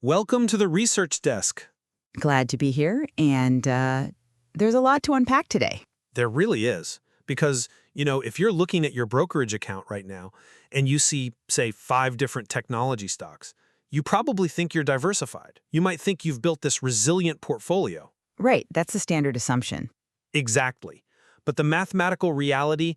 Welcome to the research desk. Glad to be here, and there's a lot to unpack today. There really is. Because, if you're looking at your brokerage account right now and you see, say, 5 different technology stocks, you probably think you're diversified. You might think you've built this resilient portfolio. Right, that's the standard assumption. Exactly. But the mathematical reality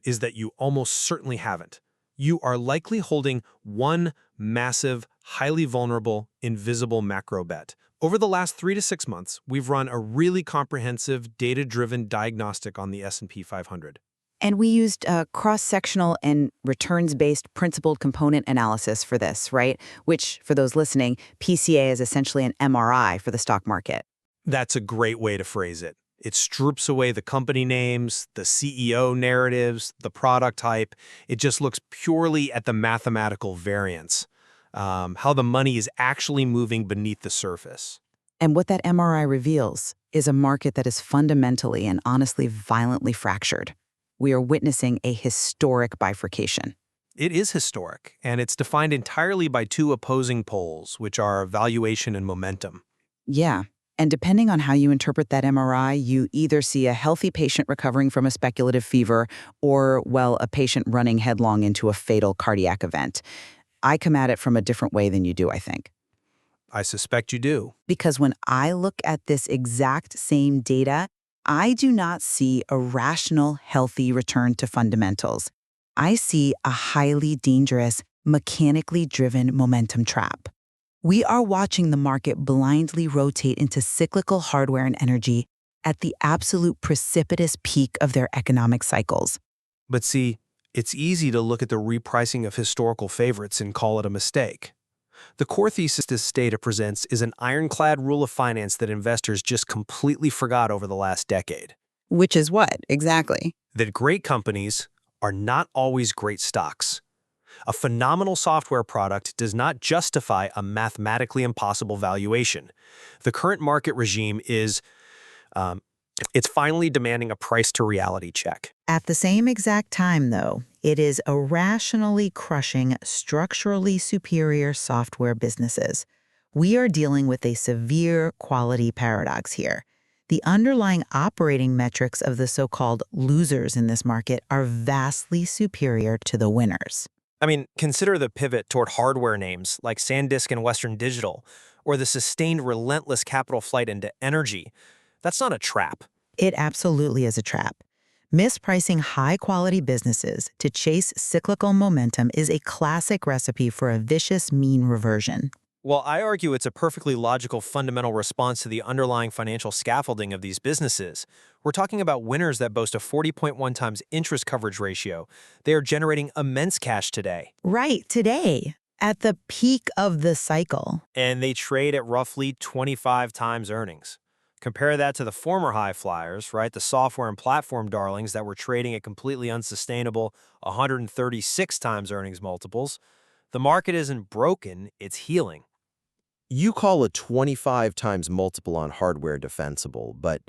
is that you almost certainly haven't. You are likely holding one massive, highly vulnerable, invisible macro bet. Over the last 3 to 6 months, we've run a really comprehensive, data-driven diagnostic on the S&P 500. And we used cross-sectional and returns-based principled component analysis for this, right? Which, for those listening, PCA is essentially an MRI for the stock market. That's a great way to phrase it. It strips away the company names, the CEO narratives, the product hype. It just looks purely at the mathematical variance, how the money is actually moving beneath the surface. And what that MRI reveals is a market that is fundamentally and honestly violently fractured. We are witnessing a historic bifurcation. It is historic, and it's defined entirely by 2 opposing poles, which are valuation and momentum. Yeah. And depending on how you interpret that MRI, you either see a healthy patient recovering from a speculative fever or, well, a patient running headlong into a fatal cardiac event. I come at it from a different way than you do, I think. I suspect you do. Because when I look at this exact same data, I do not see a rational, healthy return to fundamentals. I see a highly dangerous, mechanically driven momentum trap. We are watching the market blindly rotate into cyclical hardware and energy at the absolute precipitous peak of their economic cycles. But see, it's easy to look at the repricing of historical favorites and call it a mistake. The core thesis this data presents is an ironclad rule of finance that investors just completely forgot over the last decade. Which is what, exactly? That great companies are not always great stocks. A phenomenal software product does not justify a mathematically impossible valuation. The current market regime is, it's finally demanding a price-to-reality check. At the same exact time, though, it is irrationally crushing structurally superior software businesses. We are dealing with a severe quality paradox here. The underlying operating metrics of the so-called losers in this market are vastly superior to the winners. I mean, consider the pivot toward hardware names like SanDisk and Western Digital, or the sustained relentless capital flight into energy. That's not a trap. It absolutely is a trap. Mispricing high-quality businesses to chase cyclical momentum is a classic recipe for a vicious mean reversion. Well, I argue it's a perfectly logical fundamental response to the underlying financial scaffolding of these businesses. We're talking about winners that boast a 40.1 times interest coverage ratio. They are generating immense cash today. Right, today, at the peak of the cycle. And they trade at roughly 25 times earnings. Compare that to the former high flyers, right? The software and platform darlings that were trading at completely unsustainable 136 times earnings multiples. The market isn't broken, it's healing. You call a 25 times multiple on hardware defensible, but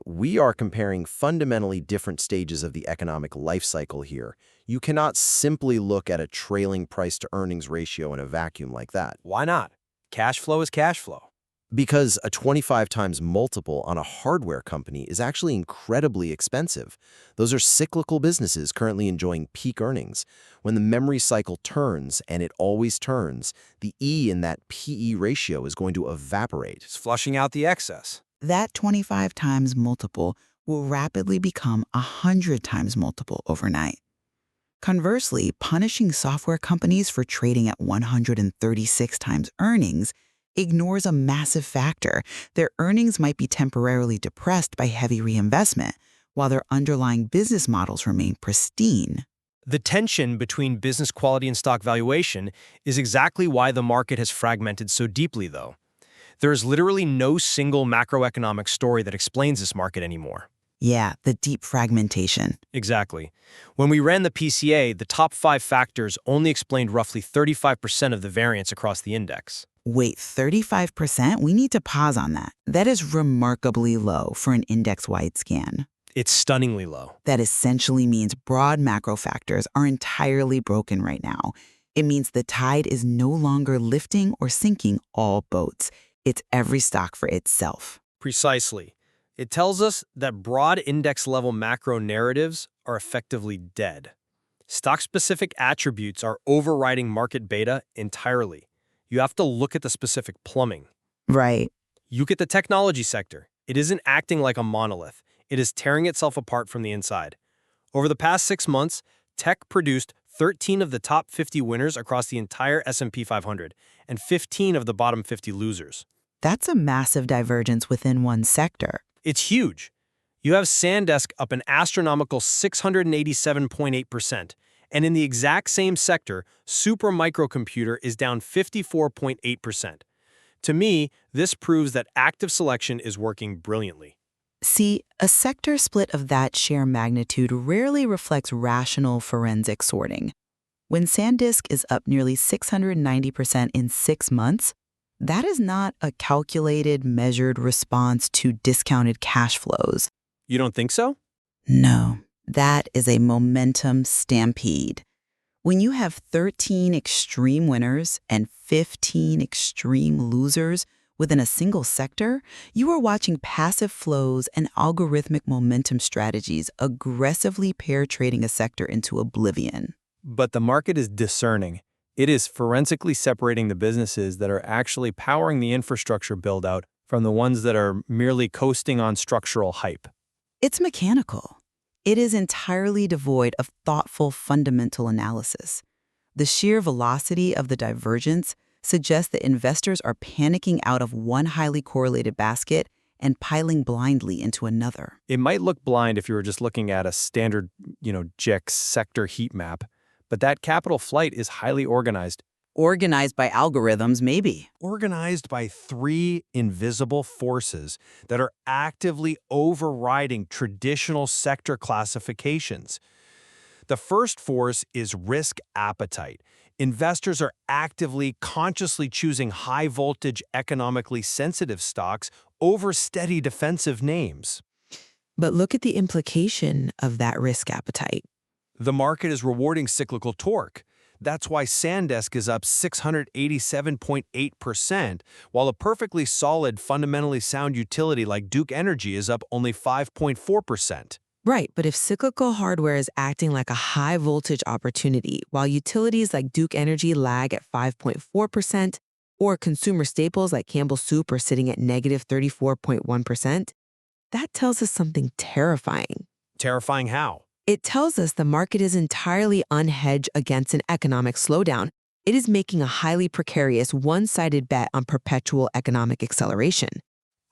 we are comparing fundamentally different stages of the economic life cycle here. You cannot simply look at a trailing price-to-earnings ratio in a vacuum like that. Why not? Cash flow is cash flow. Because a 25 times multiple on a hardware company is actually incredibly expensive. Those are cyclical businesses currently enjoying peak earnings. When the memory cycle turns, and it always turns, the E in that PE ratio is going to evaporate. It's flushing out the excess. That 25 times multiple will rapidly become 100 times multiple overnight. Conversely, punishing software companies for trading at 136 times earnings ignores a massive factor. Their earnings might be temporarily depressed by heavy reinvestment, while their underlying business models remain pristine. The tension between business quality and stock valuation is exactly why the market has fragmented so deeply, though. There is literally no single macroeconomic story that explains this market anymore. Yeah, the deep fragmentation. Exactly. When we ran the PCA, the top 5 factors only explained roughly 35% of the variance across the index. Wait, 35%? We need to pause on that. That is remarkably low for an index-wide scan. It's stunningly low. That essentially means broad macro factors are entirely broken right now. It means the tide is no longer lifting or sinking all boats. It's every stock for itself. Precisely. It tells us that broad index-level macro narratives are effectively dead. Stock-specific attributes are overriding market beta entirely. You have to look at the specific plumbing. Right. You get the technology sector. It isn't acting like a monolith. It is tearing itself apart from the inside. Over the past 6 months, tech produced 13 of the top 50 winners across the entire S&P 500 and 15 of the bottom 50 losers. That's a massive divergence within one sector. It's huge. You have SanDisk up an astronomical 687.8%, and in the exact same sector, Super Microcomputer is down 54.8%. To me, this proves that active selection is working brilliantly. See, a sector split of that sheer magnitude rarely reflects rational forensic sorting. When SanDisk is up nearly 690% in 6 months, that is not a calculated, measured response to discounted cash flows. You don't think so? No, that is a momentum stampede. When you have 13 extreme winners and 15 extreme losers within a single sector, you are watching passive flows and algorithmic momentum strategies aggressively pair trading a sector into oblivion. But the market is discerning. It is forensically separating the businesses that are actually powering the infrastructure build-out from the ones that are merely coasting on structural hype. It's mechanical. It is entirely devoid of thoughtful fundamental analysis. The sheer velocity of the divergence suggests that investors are panicking out of one highly correlated basket and piling blindly into another. It might look blind if you were just looking at a standard, GIX sector heat map, but that capital flight is highly organized. Organized by algorithms, maybe. Organized by 3 invisible forces that are actively overriding traditional sector classifications. The first force is risk appetite. Investors are actively, consciously choosing high-voltage, economically sensitive stocks over steady defensive names. But look at the implication of that risk appetite. The market is rewarding cyclical torque. That's why SanDisk is up 687.8%, while a perfectly solid, fundamentally sound utility like Duke Energy is up only 5.4%. Right, but if cyclical hardware is acting like a high-voltage opportunity, while utilities like Duke Energy lag at 5.4%, or consumer staples like Campbell's Soup are sitting at negative 34.1%, that tells us something terrifying. Terrifying how? It tells us the market is entirely unhedged against an economic slowdown. It is making a highly precarious, one-sided bet on perpetual economic acceleration.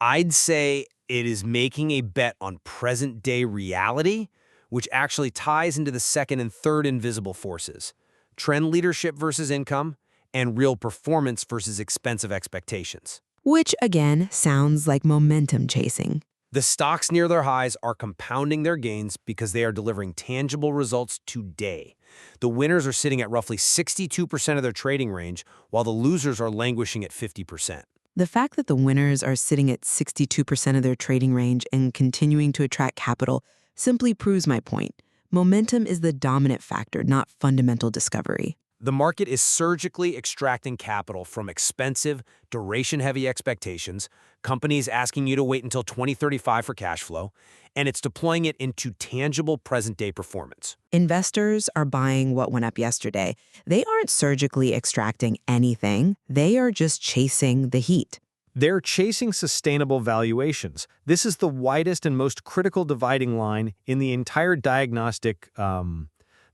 I'd say it is making a bet on present-day reality, which actually ties into the second and third invisible forces: trend leadership versus income, and real performance versus expensive expectations. Which, again, sounds like momentum chasing. The stocks near their highs are compounding their gains because they are delivering tangible results today. The winners are sitting at roughly 62% of their trading range, while the losers are languishing at 50%. The fact that the winners are sitting at 62% of their trading range and continuing to attract capital simply proves my point. Momentum is the dominant factor, not fundamental discovery. The market is surgically extracting capital from expensive, duration-heavy expectations, companies asking you to wait until 2035 for cash flow, and it's deploying it into tangible present-day performance. Investors are buying what went up yesterday. They aren't surgically extracting anything. They are just chasing the heat. They're chasing sustainable valuations. This is the widest and most critical dividing line in the entire diagnostic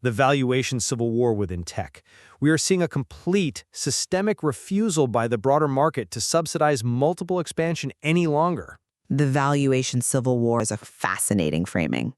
the valuation civil war within tech. We are seeing a complete systemic refusal by the broader market to subsidize multiple expansion any longer. The valuation civil war is a fascinating framing.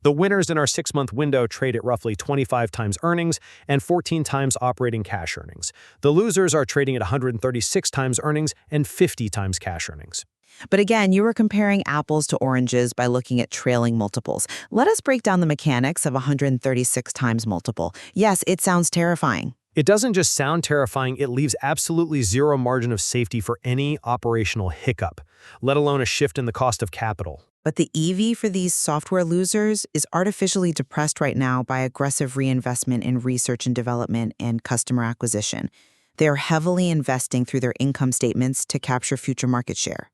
The winners in our 6-month window trade at roughly 25 times earnings and 14 times operating cash earnings. The losers are trading at 136 times earnings and 50 times cash earnings. But again, you were comparing apples to oranges by looking at trailing multiples. Let us break down the mechanics of 136 times multiple. Yes, it sounds terrifying. It doesn't just sound terrifying, it leaves absolutely zero margin of safety for any operational hiccup, let alone a shift in the cost of capital. But the EV for these software losers is artificially depressed right now by aggressive reinvestment in research and development and customer acquisition. They are heavily investing through their income statements to capture future market share.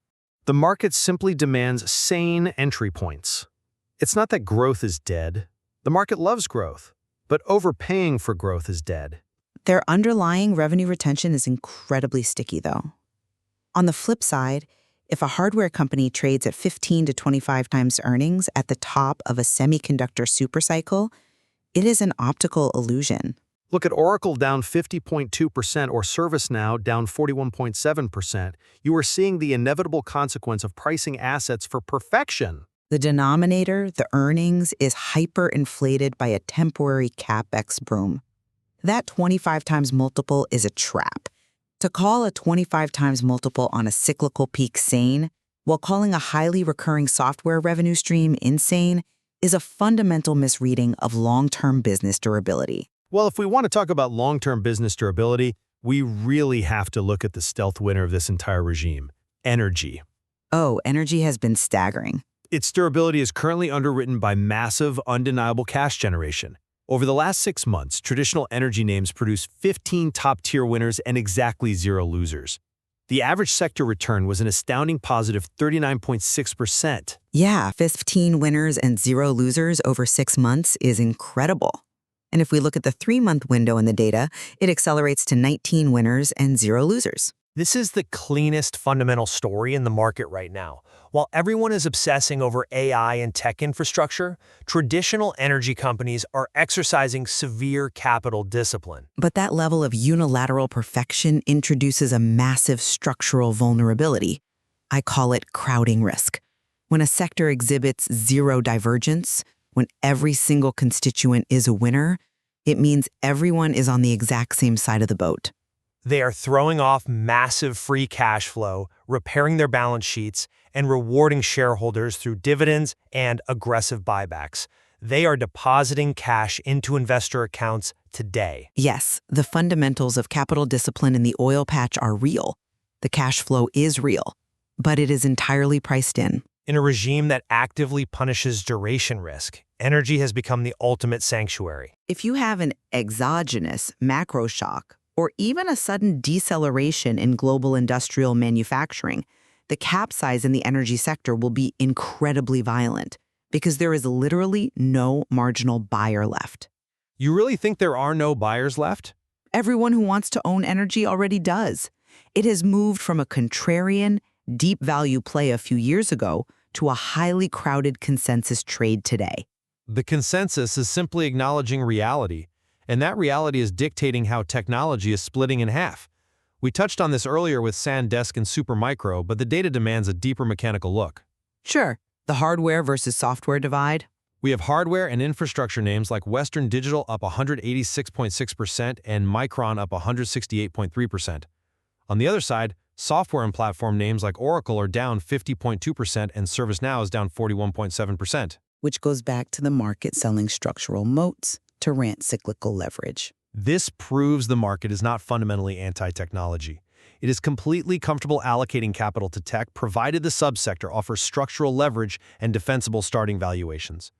The market simply demands sane entry points. It's not that growth is dead. The market loves growth, but overpaying for growth is dead. Their underlying revenue retention is incredibly sticky, though. On the flip side, if a hardware company trades at 15 to 25 times earnings at the top of a semiconductor supercycle, it is an optical illusion. Look at Oracle down 50.2% or ServiceNow down 41.7%. You are seeing the inevitable consequence of pricing assets for perfection. The denominator, the earnings, is hyperinflated by a temporary CapEx boom. That 25 times multiple is a trap. To call a 25 times multiple on a cyclical peak sane, while calling a highly recurring software revenue stream insane, is a fundamental misreading of long-term business durability. Well, if we want to talk about long-term business durability, we really have to look at the stealth winner of this entire regime, energy. Oh, energy has been staggering. Its durability is currently underwritten by massive, undeniable cash generation. Over the last 6 months, traditional energy names produce 15 top-tier winners and exactly 0 losers. The average sector return was an astounding positive 39.6%. Yeah, 15 winners and 0 losers over 6 months is incredible. And if we look at the 3-month window in the data, it accelerates to 19 winners and 0 losers. This is the cleanest fundamental story in the market right now. While everyone is obsessing over AI and tech infrastructure, traditional energy companies are exercising severe capital discipline. But that level of unilateral perfection introduces a massive structural vulnerability. I call it crowding risk. When a sector exhibits 0 divergence, when every single constituent is a winner, it means everyone is on the exact same side of the boat. They are throwing off massive free cash flow, repairing their balance sheets, and rewarding shareholders through dividends and aggressive buybacks. They are depositing cash into investor accounts today. Yes, the fundamentals of capital discipline in the oil patch are real. The cash flow is real, but it is entirely priced in. In a regime that actively punishes duration risk, energy has become the ultimate sanctuary. If you have an exogenous macro shock, or even a sudden deceleration in global industrial manufacturing, the capsize in the energy sector will be incredibly violent because there is literally no marginal buyer left. You really think there are no buyers left? Everyone who wants to own energy already does. It has moved from a contrarian, deep value play a few years ago to a highly crowded consensus trade today. The consensus is simply acknowledging reality, and that reality is dictating how technology is splitting in half. We touched on this earlier with SanDisk and Supermicro, but the data demands a deeper mechanical look. Sure, the hardware versus software divide. We have hardware and infrastructure names like Western Digital up 186.6% and Micron up 168.3%. On the other side, software and platform names like Oracle are down 50.2% and ServiceNow is down 41.7%. Which goes back to the market selling structural moats to rent cyclical leverage. This proves the market is not fundamentally anti-technology. It is completely comfortable allocating capital to tech provided the subsector offers structural leverage and defensible starting valuations.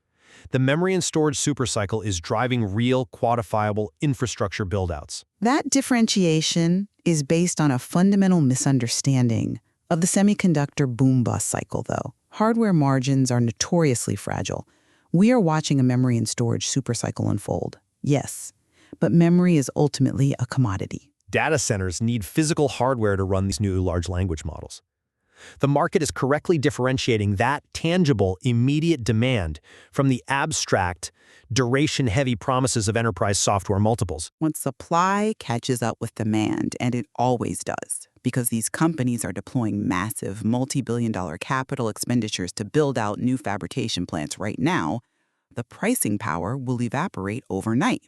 The memory and storage supercycle is driving real, quantifiable infrastructure buildouts. That differentiation is based on a fundamental misunderstanding of the semiconductor boom-bust cycle, though. Hardware margins are notoriously fragile. We are watching a memory and storage supercycle unfold, yes, but memory is ultimately a commodity. Data centers need physical hardware to run these new large language models. The market is correctly differentiating that tangible, immediate demand from the abstract, duration-heavy promises of enterprise software multiples. Once supply catches up with demand, and it always does, because these companies are deploying massive multi-billion-dollar capital expenditures to build out new fabrication plants right now, the pricing power will evaporate overnight.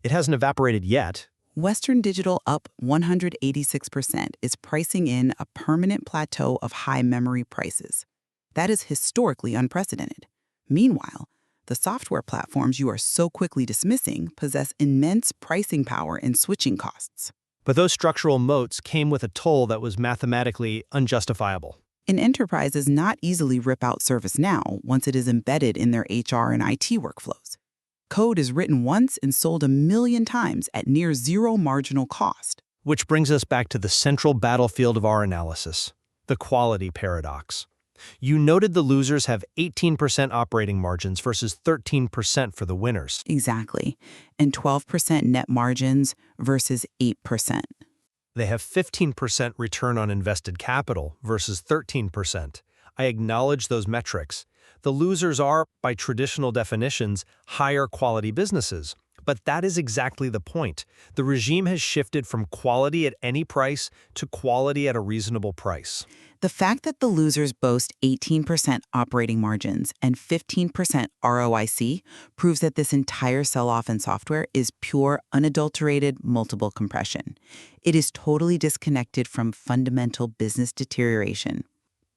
It hasn't evaporated yet. Western Digital up 186% is pricing in a permanent plateau of high memory prices. That is historically unprecedented. Meanwhile, the software platforms you are so quickly dismissing possess immense pricing power and switching costs. But those structural moats came with a toll that was mathematically unjustifiable. And enterprises not easily rip out ServiceNow once it is embedded in their HR and IT workflows. Code is written once and sold 1 million times at near zero marginal cost. Which brings us back to the central battlefield of our analysis, the quality paradox. You noted the losers have 18% operating margins versus 13% for the winners. Exactly. And 12% net margins versus 8%. They have 15% return on invested capital versus 13%. I acknowledge those metrics. The losers are, by traditional definitions, higher quality businesses. But that is exactly the point. The regime has shifted from quality at any price to quality at a reasonable price. The fact that the losers boast 18% operating margins and 15% ROIC proves that this entire sell-off in software is pure, unadulterated multiple compression. It is totally disconnected from fundamental business deterioration.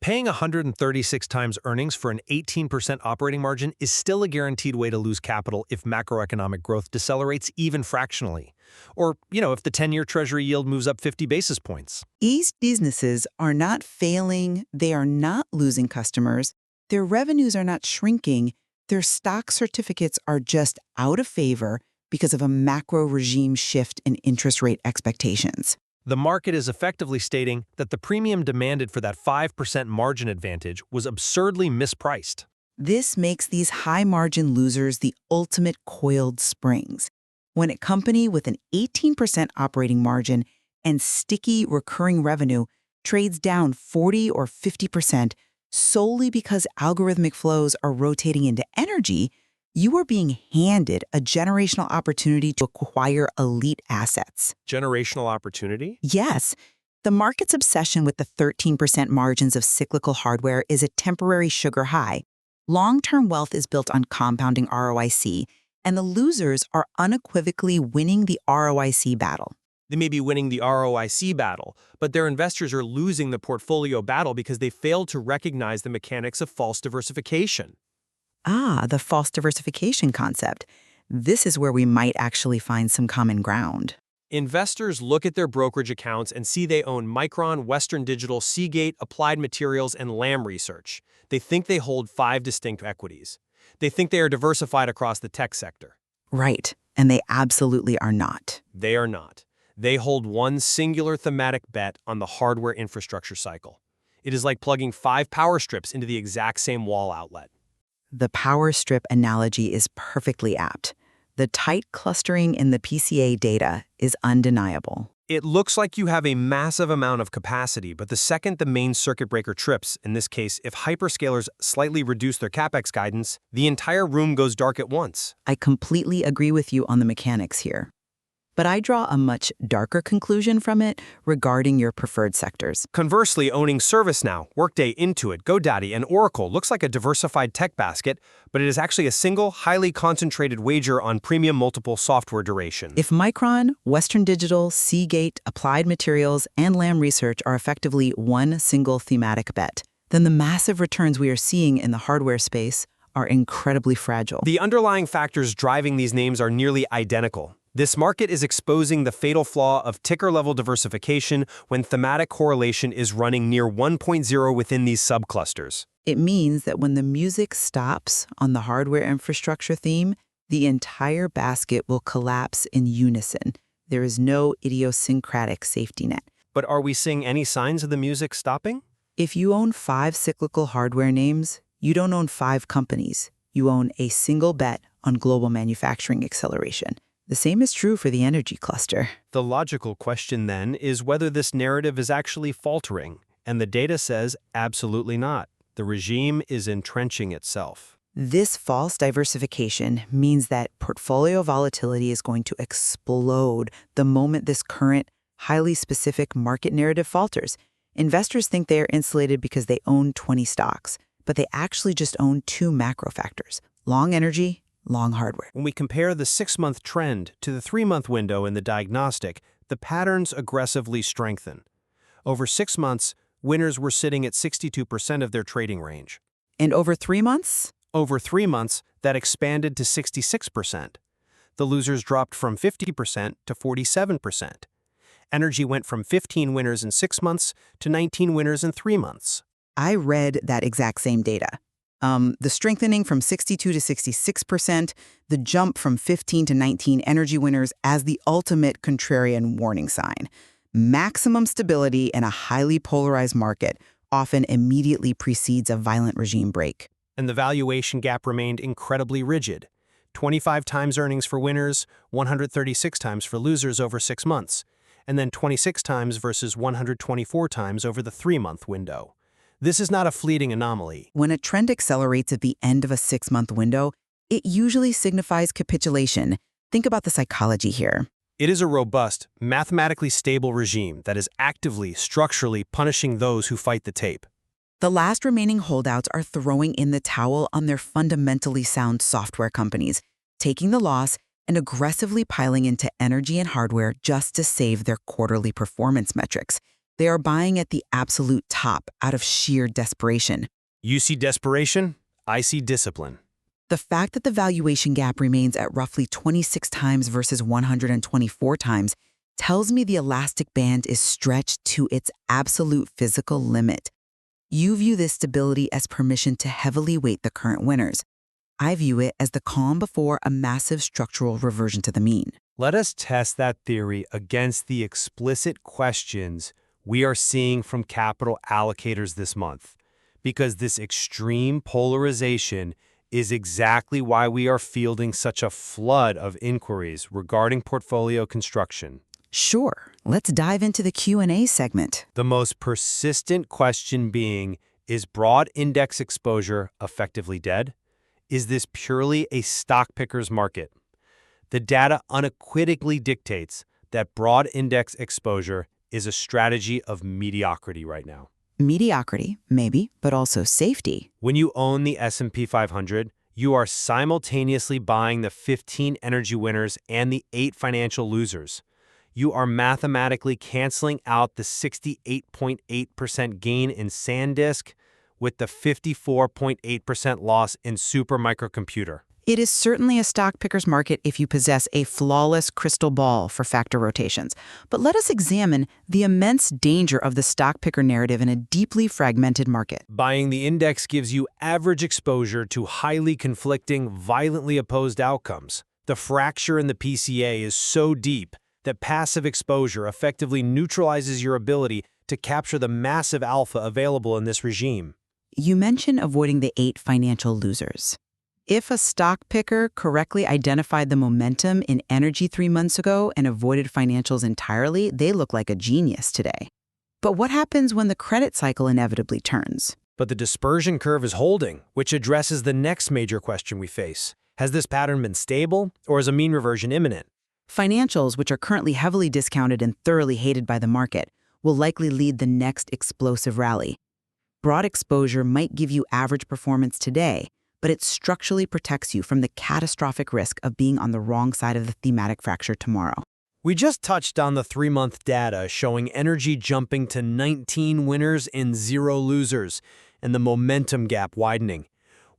Paying 136 times earnings for an 18% operating margin is still a guaranteed way to lose capital if macroeconomic growth decelerates even fractionally. Or, if the 10-year Treasury yield moves up 50 basis points. These businesses are not failing, they are not losing customers, their revenues are not shrinking, their stock certificates are just out of favor because of a macro regime shift in interest rate expectations. The market is effectively stating that the premium demanded for that 5% margin advantage was absurdly mispriced. This makes these high-margin losers the ultimate coiled springs. When a company with an 18% operating margin and sticky recurring revenue trades down 40 or 50% solely because algorithmic flows are rotating into energy, you are being handed a generational opportunity to acquire elite assets. Generational opportunity? Yes. The market's obsession with the 13% margins of cyclical hardware is a temporary sugar high. Long-term wealth is built on compounding ROIC, and the losers are unequivocally winning the ROIC battle. They may be winning the ROIC battle, but their investors are losing the portfolio battle because they failed to recognize the mechanics of false diversification. Ah, the false diversification concept. This is where we might actually find some common ground. Investors look at their brokerage accounts and see they own Micron, Western Digital, Seagate, Applied Materials, and Lam Research. They think they hold 5 distinct equities. They think they are diversified across the tech sector. Right, and they absolutely are not. They are not. They hold one singular thematic bet on the hardware infrastructure cycle. It is like plugging 5 power strips into the exact same wall outlet. The power strip analogy is perfectly apt. The tight clustering in the PCA data is undeniable. It looks like you have a massive amount of capacity, but the second the main circuit breaker trips, in this case, if hyperscalers slightly reduce their capex guidance, the entire room goes dark at once. I completely agree with you on the mechanics here. But I draw a much darker conclusion from it regarding your preferred sectors. Conversely, owning ServiceNow, Workday, Intuit, GoDaddy, and Oracle looks like a diversified tech basket, but it is actually a single, highly concentrated wager on premium multiple software duration. If Micron, Western Digital, Seagate, Applied Materials, and Lam Research are effectively one single thematic bet, then the massive returns we are seeing in the hardware space are incredibly fragile. The underlying factors driving these names are nearly identical. This market is exposing the fatal flaw of ticker-level diversification when thematic correlation is running near 1.0 within these subclusters. It means that when the music stops on the hardware infrastructure theme, the entire basket will collapse in unison. There is no idiosyncratic safety net. But are we seeing any signs of the music stopping? If you own 5 cyclical hardware names, you don't own 5 companies. You own a single bet on global manufacturing acceleration. The same is true for the energy cluster. The logical question then is whether this narrative is actually faltering, and the data says absolutely not. The regime is entrenching itself. This false diversification means that portfolio volatility is going to explode the moment this current, highly specific market narrative falters. Investors think they are insulated because they own 20 stocks, but they actually just own 2 macro factors: long energy, long hardware. When we compare the 6-month trend to the 3-month window in the diagnostic, the patterns aggressively strengthen. Over 6 months, winners were sitting at 62% of their trading range. And over 3 months? Over 3 months, that expanded to 66%. The losers dropped from 50% to 47%. Energy went from 15 winners in 6 months to 19 winners in 3 months. I read that exact same data. The strengthening from 62 to 66%, the jump from 15 to 19 energy winners as the ultimate contrarian warning sign. Maximum stability in a highly polarized market often immediately precedes a violent regime break. And the valuation gap remained incredibly rigid. 25 times earnings for winners, 136 times for losers over 6 months, and then 26 times versus 124 times over the 3-month window. This is not a fleeting anomaly. When a trend accelerates at the end of a 6-month window, it usually signifies capitulation. Think about the psychology here. It is a robust, mathematically stable regime that is actively, structurally punishing those who fight the tape. The last remaining holdouts are throwing in the towel on their fundamentally sound software companies, taking the loss and aggressively piling into energy and hardware just to save their quarterly performance metrics. They are buying at the absolute top out of sheer desperation. You see desperation, I see discipline. The fact that the valuation gap remains at roughly 26 times versus 124 times tells me the elastic band is stretched to its absolute physical limit. You view this stability as permission to heavily weight the current winners. I view it as the calm before a massive structural reversion to the mean. Let us test that theory against the explicit questions we are seeing from capital allocators this month, because this extreme polarization is exactly why we are fielding such a flood of inquiries regarding portfolio construction. Sure, let's dive into the Q&A segment. The most persistent question being, is broad index exposure effectively dead? Is this purely a stock picker's market? The data unequivocally dictates that broad index exposure is a strategy of mediocrity right now. Mediocrity, maybe, but also safety. When you own the S&P 500, you are simultaneously buying the 15 energy winners and the 8 financial losers. You are mathematically canceling out the 68.8% gain in SanDisk with the 54.8% loss in supermicrocomputer. It is certainly a stock picker's market if you possess a flawless crystal ball for factor rotations. But let us examine the immense danger of the stock picker narrative in a deeply fragmented market. Buying the index gives you average exposure to highly conflicting, violently opposed outcomes. The fracture in the PCA is so deep that passive exposure effectively neutralizes your ability to capture the massive alpha available in this regime. You mentioned avoiding the 8 financial losers. If a stock picker correctly identified the momentum in energy 3 months ago and avoided financials entirely, they look like a genius today. But what happens when the credit cycle inevitably turns? But the dispersion curve is holding, which addresses the next major question we face. Has this pattern been stable, or is a mean reversion imminent? Financials, which are currently heavily discounted and thoroughly hated by the market, will likely lead the next explosive rally. Broad exposure might give you average performance today, but it structurally protects you from the catastrophic risk of being on the wrong side of the thematic fracture tomorrow. We just touched on the 3-month data showing energy jumping to 19 winners and 0 losers, and the momentum gap widening.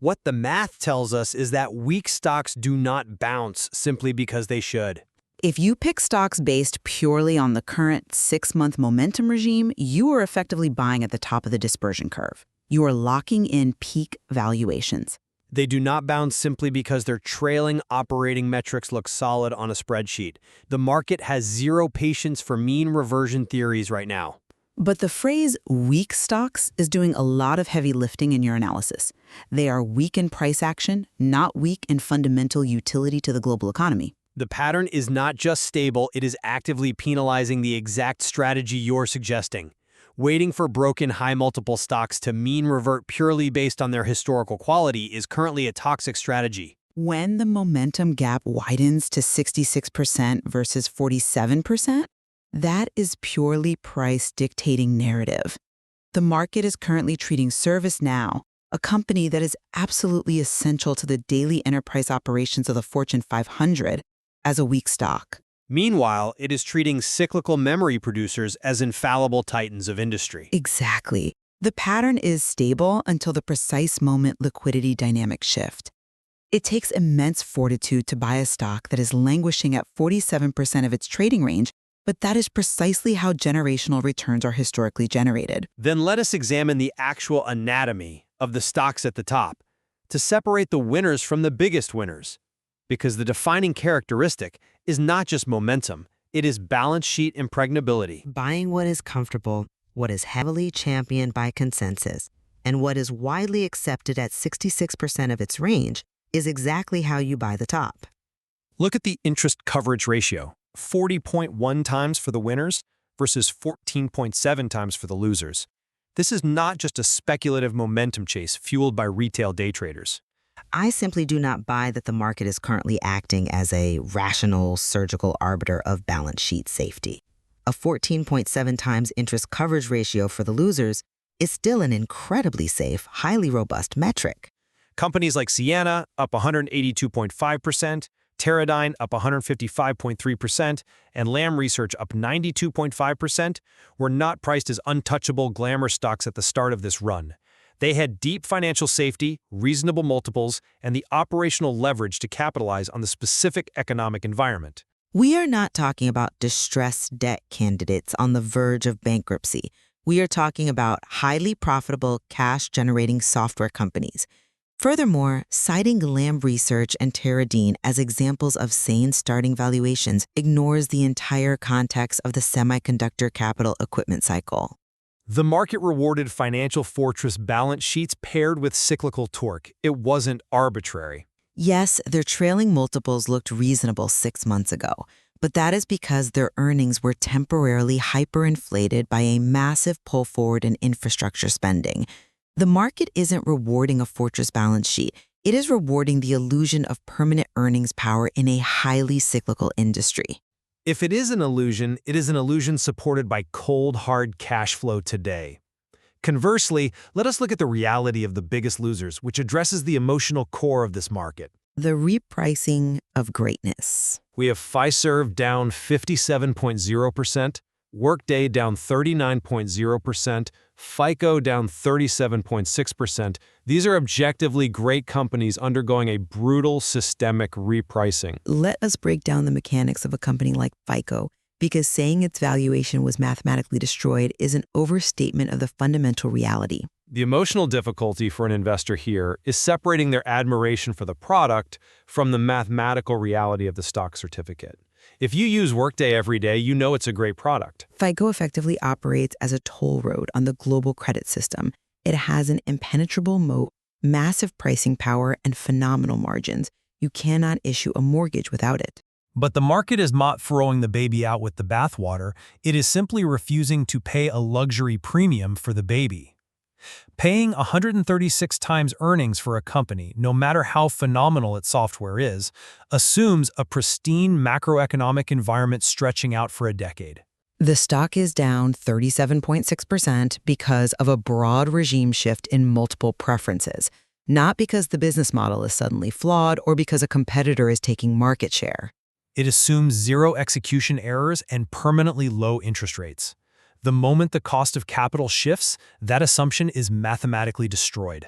What the math tells us is that weak stocks do not bounce simply because they should. If you pick stocks based purely on the current 6-month momentum regime, you are effectively buying at the top of the dispersion curve. You are locking in peak valuations. They do not bounce simply because their trailing operating metrics look solid on a spreadsheet. The market has zero patience for mean reversion theories right now. But the phrase weak stocks is doing a lot of heavy lifting in your analysis. They are weak in price action, not weak in fundamental utility to the global economy. The pattern is not just stable, it is actively penalizing the exact strategy you're suggesting. Waiting for broken high-multiple stocks to mean revert purely based on their historical quality is currently a toxic strategy. When the momentum gap widens to 66% versus 47%, that is purely price-dictating narrative. The market is currently treating ServiceNow, a company that is absolutely essential to the daily enterprise operations of the Fortune 500, as a weak stock. Meanwhile, it is treating cyclical memory producers as infallible titans of industry. Exactly. The pattern is stable until the precise moment liquidity dynamics shift. It takes immense fortitude to buy a stock that is languishing at 47% of its trading range But that is precisely how generational returns are historically generated. Then let us examine the actual anatomy of the stocks at the top to separate the winners from the biggest winners. Because the defining characteristic is not just momentum, it is balance sheet impregnability. Buying what is comfortable, what is heavily championed by consensus, and what is widely accepted at 66% of its range is exactly how you buy the top. Look at the interest coverage ratio, 40.1 times for the winners versus 14.7 times for the losers. This is not just a speculative momentum chase fueled by retail day traders. I simply do not buy that the market is currently acting as a rational surgical arbiter of balance sheet safety. A 14.7 times interest coverage ratio for the losers is still an incredibly safe, highly robust metric. Companies like Sienna up 182.5%, Teradyne up 155.3%, and Lam Research up 92.5% were not priced as untouchable glamour stocks at the start of this run. They had deep financial safety, reasonable multiples, and the operational leverage to capitalize on the specific economic environment. We are not talking about distressed debt candidates on the verge of bankruptcy. We are talking about highly profitable, cash-generating software companies. Furthermore, citing Lam Research and Teradyne as examples of sane starting valuations ignores the entire context of the semiconductor capital equipment cycle. The market rewarded financial fortress balance sheets paired with cyclical torque. It wasn't arbitrary. Yes, their trailing multiples looked reasonable 6 months ago, but that is because their earnings were temporarily hyperinflated by a massive pull forward in infrastructure spending. The market isn't rewarding a fortress balance sheet. It is rewarding the illusion of permanent earnings power in a highly cyclical industry. If it is an illusion, it is an illusion supported by cold, hard cash flow today. Conversely, let us look at the reality of the biggest losers, which addresses the emotional core of this market. The repricing of greatness. We have Fiserv down 57.0%, Workday down 39.0%, FICO down 37.6%. These are objectively great companies undergoing a brutal systemic repricing. Let us break down the mechanics of a company like FICO, because saying its valuation was mathematically destroyed is an overstatement of the fundamental reality. The emotional difficulty for an investor here is separating their admiration for the product from the mathematical reality of the stock certificate. If you use Workday every day, you know it's a great product. FICO effectively operates as a toll road on the global credit system. It has an impenetrable moat, massive pricing power, and phenomenal margins. You cannot issue a mortgage without it. But the market is not throwing the baby out with the bathwater. It is simply refusing to pay a luxury premium for the baby. Paying 136 times earnings for a company, no matter how phenomenal its software is, assumes a pristine macroeconomic environment stretching out for a decade. The stock is down 37.6% because of a broad regime shift in multiple preferences, not because the business model is suddenly flawed or because a competitor is taking market share. It assumes zero execution errors and permanently low interest rates. The moment the cost of capital shifts, that assumption is mathematically destroyed.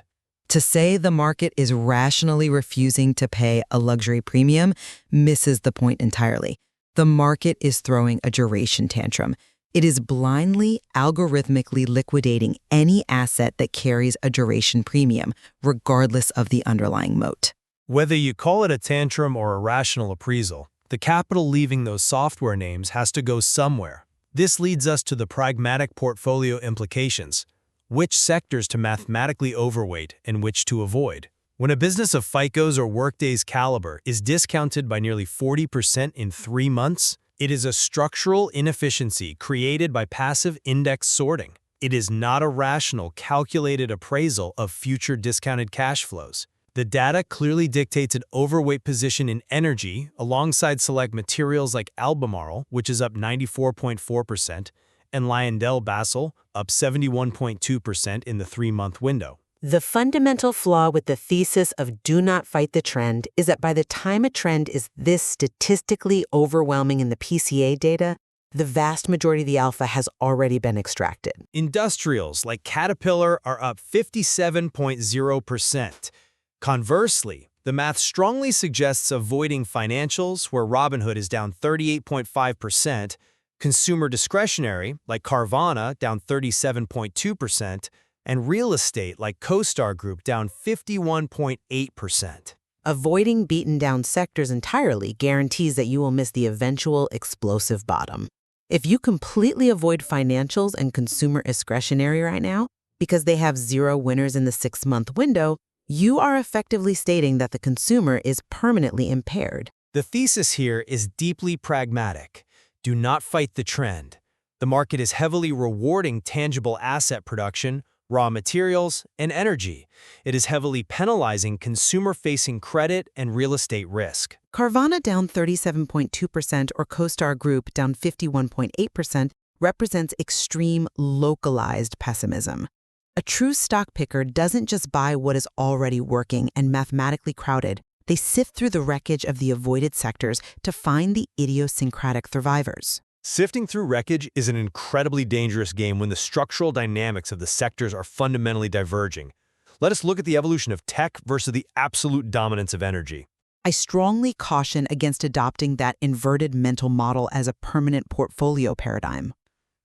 To say the market is rationally refusing to pay a luxury premium misses the point entirely. The market is throwing a duration tantrum. It is blindly, algorithmically liquidating any asset that carries a duration premium, regardless of the underlying moat. Whether you call it a tantrum or a rational appraisal, the capital leaving those software names has to go somewhere. This leads us to the pragmatic portfolio implications. Which sectors to mathematically overweight and which to avoid? When a business of FICO's or Workday's caliber is discounted by nearly 40% in 3 months, it is a structural inefficiency created by passive index sorting. It is not a rational, calculated appraisal of future discounted cash flows. The data clearly dictates an overweight position in energy alongside select materials like Albemarle, which is up 94.4%, and LyondellBasell, up 71.2% in the 3-month window. The fundamental flaw with the thesis of do not fight the trend is that by the time a trend is this statistically overwhelming in the PCA data, the vast majority of the alpha has already been extracted. Industrials like Caterpillar are up 57.0%. Conversely, the math strongly suggests avoiding financials, where Robinhood is down 38.5%, Consumer discretionary, like Carvana, down 37.2%, and real estate, like CoStar Group, down 51.8%. Avoiding beaten-down sectors entirely guarantees that you will miss the eventual explosive bottom. If you completely avoid financials and consumer discretionary right now, because they have zero winners in the 6-month window, you are effectively stating that the consumer is permanently impaired. The thesis here is deeply pragmatic. Do not fight the trend. The market is heavily rewarding tangible asset production, raw materials, and energy. It is heavily penalizing consumer-facing credit and real estate risk. Carvana down 37.2% or CoStar Group down 51.8% represents extreme localized pessimism. A true stock picker doesn't just buy what is already working and mathematically crowded. They sift through the wreckage of the avoided sectors to find the idiosyncratic survivors. Sifting through wreckage is an incredibly dangerous game when the structural dynamics of the sectors are fundamentally diverging. Let us look at the evolution of tech versus the absolute dominance of energy. I strongly caution against adopting that inverted mental model as a permanent portfolio paradigm.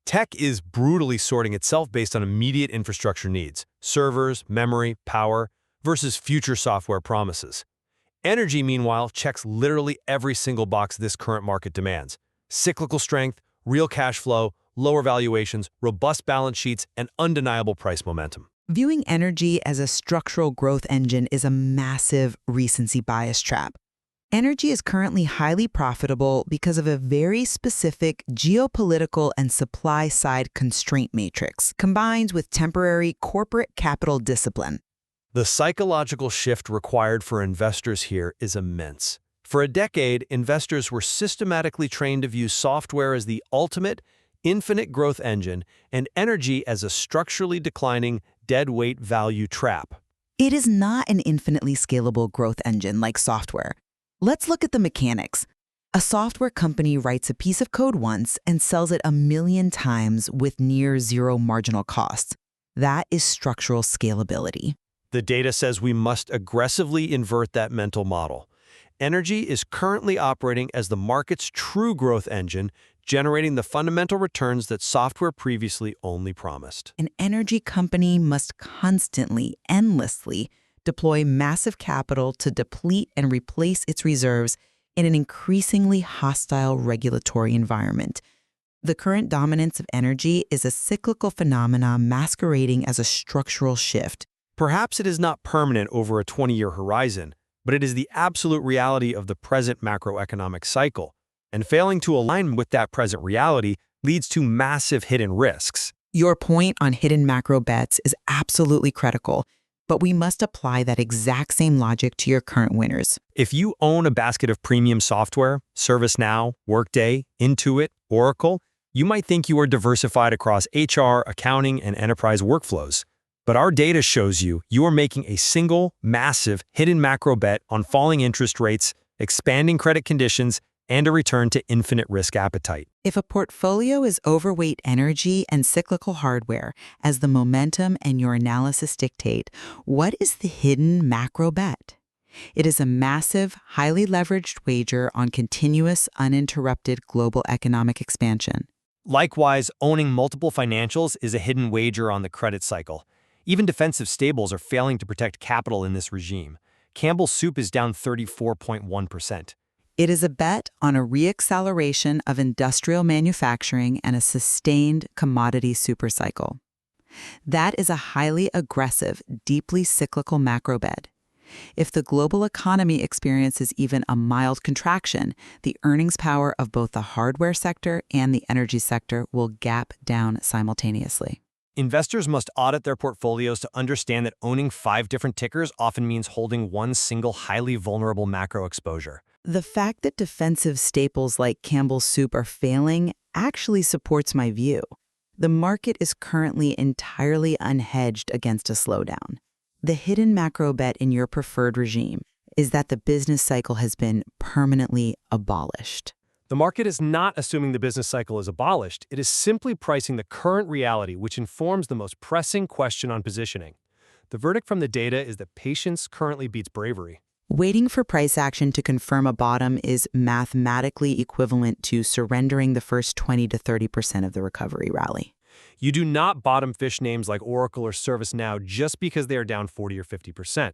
Tech is brutally sorting itself based on immediate infrastructure needs, servers, memory, power, versus future software promises. Energy, meanwhile, checks literally every single box this current market demands. Cyclical strength, real cash flow, lower valuations, robust balance sheets, and undeniable price momentum. Viewing energy as a structural growth engine is a massive recency bias trap. Energy is currently highly profitable because of a very specific geopolitical and supply-side constraint matrix, combined with temporary corporate capital discipline. The psychological shift required for investors here is immense. For a decade, investors were systematically trained to view software as the ultimate, infinite growth engine and energy as a structurally declining, deadweight value trap. It is not an infinitely scalable growth engine like software. Let's look at the mechanics. A software company writes a piece of code once and sells it 1,000,000 times with near zero marginal costs. That is structural scalability. The data says we must aggressively invert that mental model. Energy is currently operating as the market's true growth engine, generating the fundamental returns that software previously only promised. An energy company must constantly, endlessly, deploy massive capital to deplete and replace its reserves in an increasingly hostile regulatory environment. The current dominance of energy is a cyclical phenomenon masquerading as a structural shift. Perhaps it is not permanent over a 20-year horizon, but it is the absolute reality of the present macroeconomic cycle, and failing to align with that present reality leads to massive hidden risks. Your point on hidden macro bets is absolutely critical, but we must apply that exact same logic to your current winners. If you own a basket of premium software, ServiceNow, Workday, Intuit, Oracle, you might think you are diversified across HR, accounting, and enterprise workflows. But our data shows you are making a single, massive, hidden macro bet on falling interest rates, expanding credit conditions, and a return to infinite risk appetite. If a portfolio is overweight energy and cyclical hardware, as the momentum and your analysis dictate, what is the hidden macro bet? It is a massive, highly leveraged wager on continuous, uninterrupted global economic expansion. Likewise, owning multiple financials is a hidden wager on the credit cycle. Even defensive stables are failing to protect capital in this regime. Campbell Soup is down 34.1%. It is a bet on a reacceleration of industrial manufacturing and a sustained commodity supercycle. That is a highly aggressive, deeply cyclical macro bet. If the global economy experiences even a mild contraction, the earnings power of both the hardware sector and the energy sector will gap down simultaneously. Investors must audit their portfolios to understand that owning 5 different tickers often means holding one single highly vulnerable macro exposure. The fact that defensive staples like Campbell Soup are failing actually supports my view. The market is currently entirely unhedged against a slowdown. The hidden macro bet in your preferred regime is that the business cycle has been permanently abolished. The market is not assuming the business cycle is abolished. It is simply pricing the current reality, which informs the most pressing question on positioning. The verdict from the data is that patience currently beats bravery. Waiting for price action to confirm a bottom is mathematically equivalent to surrendering the first 20 to 30% of the recovery rally. You do not bottom fish names like Oracle or ServiceNow just because they are down 40 or 50%.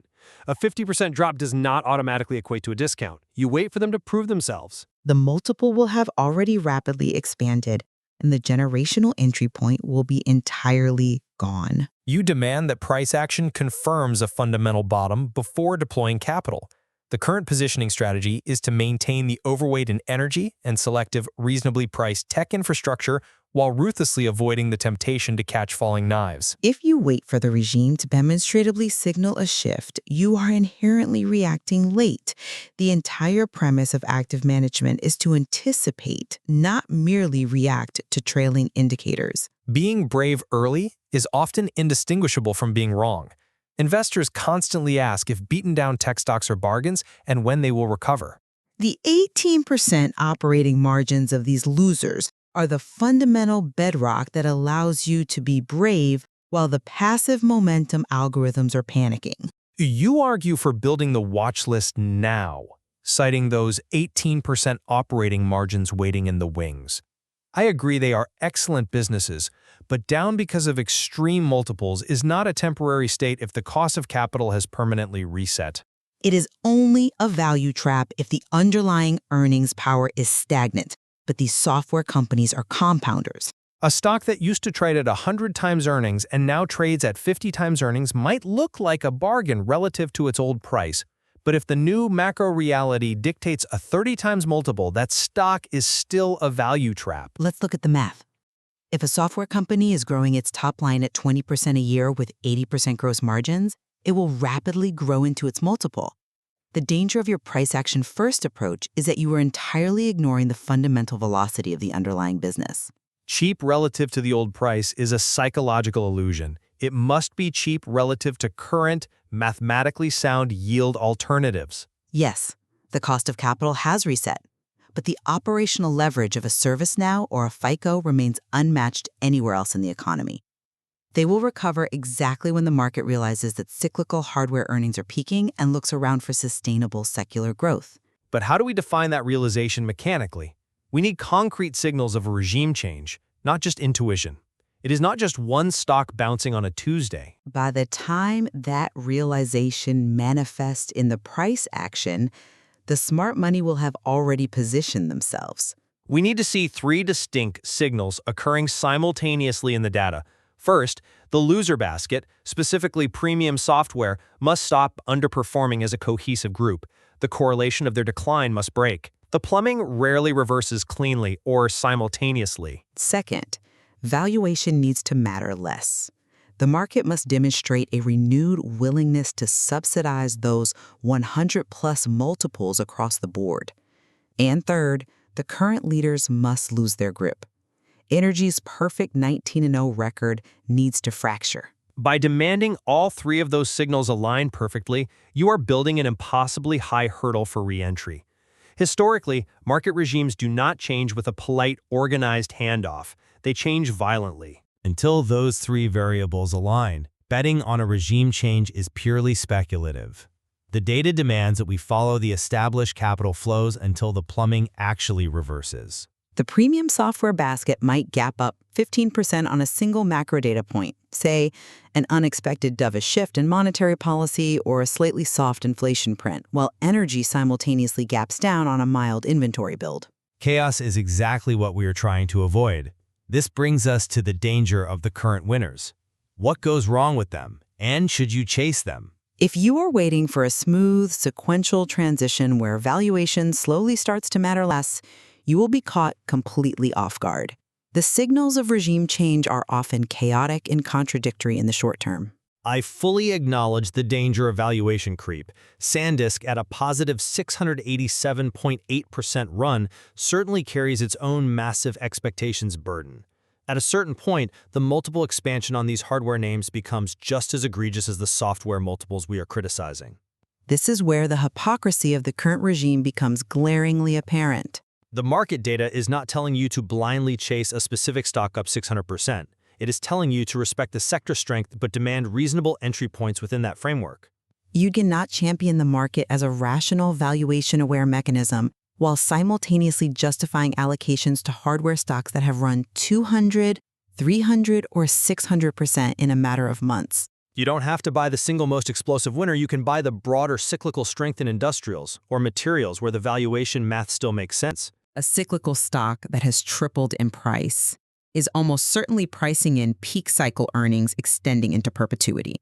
A 50% drop does not automatically equate to a discount. You wait for them to prove themselves. The multiple will have already rapidly expanded, and the generational entry point will be entirely gone. You demand that price action confirms a fundamental bottom before deploying capital. The current positioning strategy is to maintain the overweight in energy and selective, reasonably priced tech infrastructure while ruthlessly avoiding the temptation to catch falling knives. If you wait for the regime to demonstratively signal a shift, you are inherently reacting late. The entire premise of active management is to anticipate, not merely react to trailing indicators. Being brave early is often indistinguishable from being wrong. Investors constantly ask if beaten-down tech stocks are bargains and when they will recover. The 18% operating margins of these losers are the fundamental bedrock that allows you to be brave while the passive momentum algorithms are panicking. You argue for building the watch list now, citing those 18% operating margins waiting in the wings. I agree they are excellent businesses, but down because of extreme multiples is not a temporary state if the cost of capital has permanently reset. It is only a value trap if the underlying earnings power is stagnant, but these software companies are compounders. A stock that used to trade at 100 times earnings and now trades at 50 times earnings might look like a bargain relative to its old price, but if the new macro reality dictates a 30 times multiple, that stock is still a value trap. Let's look at the math. If a software company is growing its top line at 20% a year with 80% gross margins, it will rapidly grow into its multiple. The danger of your price action first approach is that you are entirely ignoring the fundamental velocity of the underlying business. Cheap relative to the old price is a psychological illusion. It must be cheap relative to current, mathematically sound yield alternatives. Yes, the cost of capital has reset, but the operational leverage of a ServiceNow or a FICO remains unmatched anywhere else in the economy. They will recover exactly when the market realizes that cyclical hardware earnings are peaking and looks around for sustainable secular growth. But how do we define that realization mechanically? We need concrete signals of a regime change, not just intuition. It is not just one stock bouncing on a Tuesday. By the time that realization manifests in the price action, the smart money will have already positioned themselves. We need to see three distinct signals occurring simultaneously in the data. First, the loser basket, specifically premium software, must stop underperforming as a cohesive group. The correlation of their decline must break. The plumbing rarely reverses cleanly or simultaneously. Second, valuation needs to matter less. The market must demonstrate a renewed willingness to subsidize those 100-plus multiples across the board. And third, the current leaders must lose their grip. Energy's perfect 19-0 record needs to fracture. By demanding all three of those signals align perfectly, you are building an impossibly high hurdle for re-entry. Historically, market regimes do not change with a polite, organized handoff. They change violently. Until those three variables align, betting on a regime change is purely speculative. The data demands that we follow the established capital flows until the plumbing actually reverses. The premium software basket might gap up 15% on a single macro data point, say an unexpected dovish shift in monetary policy or a slightly soft inflation print, while energy simultaneously gaps down on a mild inventory build. Chaos is exactly what we are trying to avoid. This brings us to the danger of the current winners. What goes wrong with them, and should you chase them? If you are waiting for a smooth, sequential transition where valuation slowly starts to matter less, you will be caught completely off guard. The signals of regime change are often chaotic and contradictory in the short term. I fully acknowledge the danger of valuation creep. SanDisk at a positive 687.8% run certainly carries its own massive expectations burden. At a certain point, the multiple expansion on these hardware names becomes just as egregious as the software multiples we are criticizing. This is where the hypocrisy of the current regime becomes glaringly apparent. The market data is not telling you to blindly chase a specific stock up 600%. It is telling you to respect the sector strength but demand reasonable entry points within that framework. You cannot champion the market as a rational, valuation-aware mechanism while simultaneously justifying allocations to hardware stocks that have run 200, 300, or 600% in a matter of months. You don't have to buy the single most explosive winner. You can buy the broader cyclical strength in industrials or materials where the valuation math still makes sense. A cyclical stock that has tripled in price is almost certainly pricing in peak cycle earnings extending into perpetuity.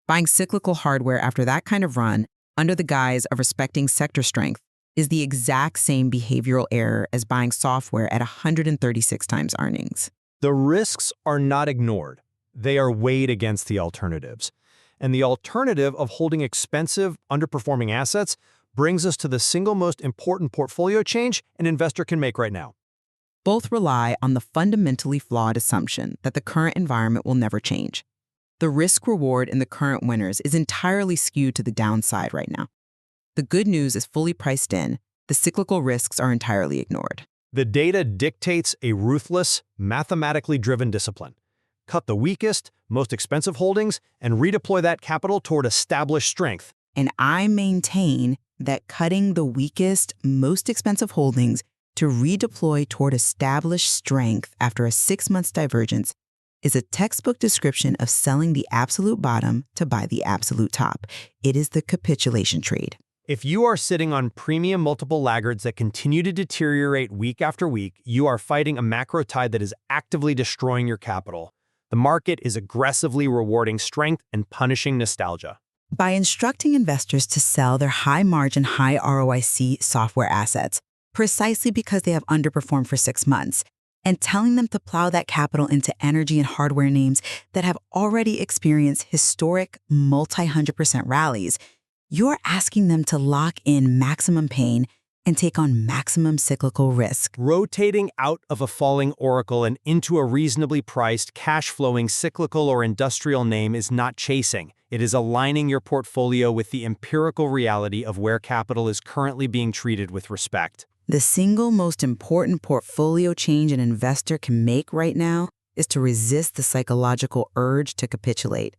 Buying cyclical hardware after that kind of run, under the guise of respecting sector strength, is the exact same behavioral error as buying software at 136 times earnings. The risks are not ignored. They are weighed against the alternatives. And the alternative of holding expensive, underperforming assets brings us to the single most important portfolio change an investor can make right now. Both rely on the fundamentally flawed assumption that the current environment will never change. The risk-reward in the current winners is entirely skewed to the downside right now. The good news is fully priced in. The cyclical risks are entirely ignored. The data dictates a ruthless, mathematically driven discipline. Cut the weakest, most expensive holdings and redeploy that capital toward established strength. And I maintain that cutting the weakest, most expensive holdings to redeploy toward established strength after a 6-month divergence is a textbook description of selling the absolute bottom to buy the absolute top. It is the capitulation trade. If you are sitting on premium multiple laggards that continue to deteriorate week after week, you are fighting a macro tide that is actively destroying your capital. The market is aggressively rewarding strength and punishing nostalgia. By instructing investors to sell their high-margin, high-ROIC software assets precisely because they have underperformed for 6 months, and telling them to plow that capital into energy and hardware names that have already experienced historic multi-100% rallies, you're asking them to lock in maximum pain and take on maximum cyclical risk. Rotating out of a falling oracle and into a reasonably priced, cash-flowing cyclical or industrial name is not chasing. It is aligning your portfolio with the empirical reality of where capital is currently being treated with respect. The single most important portfolio change an investor can make right now is to resist the psychological urge to capitulate.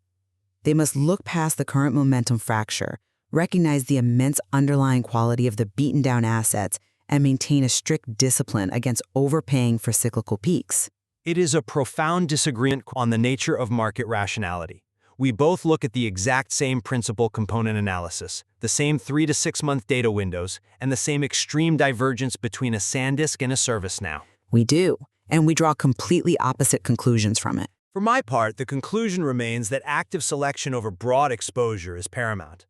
They must look past the current momentum fracture, recognize the immense underlying quality of the beaten-down assets, and maintain a strict discipline against overpaying for cyclical peaks. It is a profound disagreement on the nature of market rationality. We both look at the exact same principal component analysis, the same 3 to 6 month data windows, and the same extreme divergence between a SanDisk and a ServiceNow. We do, and we draw completely opposite conclusions from it. For my part, the conclusion remains that active selection over broad exposure is paramount.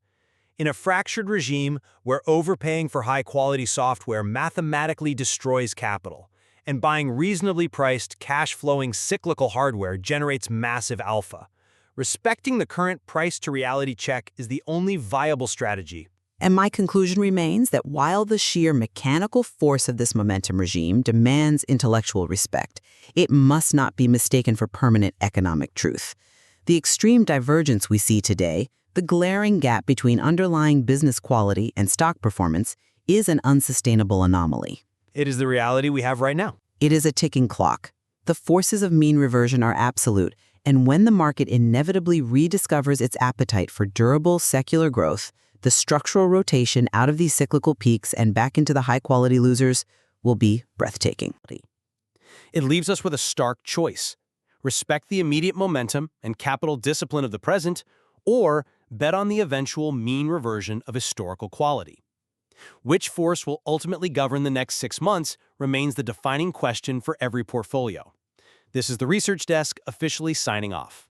In a fractured regime where overpaying for high-quality software mathematically destroys capital, and buying reasonably priced, cash-flowing cyclical hardware generates massive alpha, respecting the current price-to-reality check is the only viable strategy. And my conclusion remains that while the sheer mechanical force of this momentum regime demands intellectual respect, it must not be mistaken for permanent economic truth. The extreme divergence we see today, the glaring gap between underlying business quality and stock performance, is an unsustainable anomaly. It is the reality we have right now. It is a ticking clock. The forces of mean reversion are absolute, and when the market inevitably rediscovers its appetite for durable secular growth, the structural rotation out of these cyclical peaks and back into the high-quality losers will be breathtaking. It leaves us with a stark choice. Respect the immediate momentum and capital discipline of the present, or bet on the eventual mean reversion of historical quality. Which force will ultimately govern the next 6 months remains the defining question for every portfolio. This is the Research Desk officially signing off.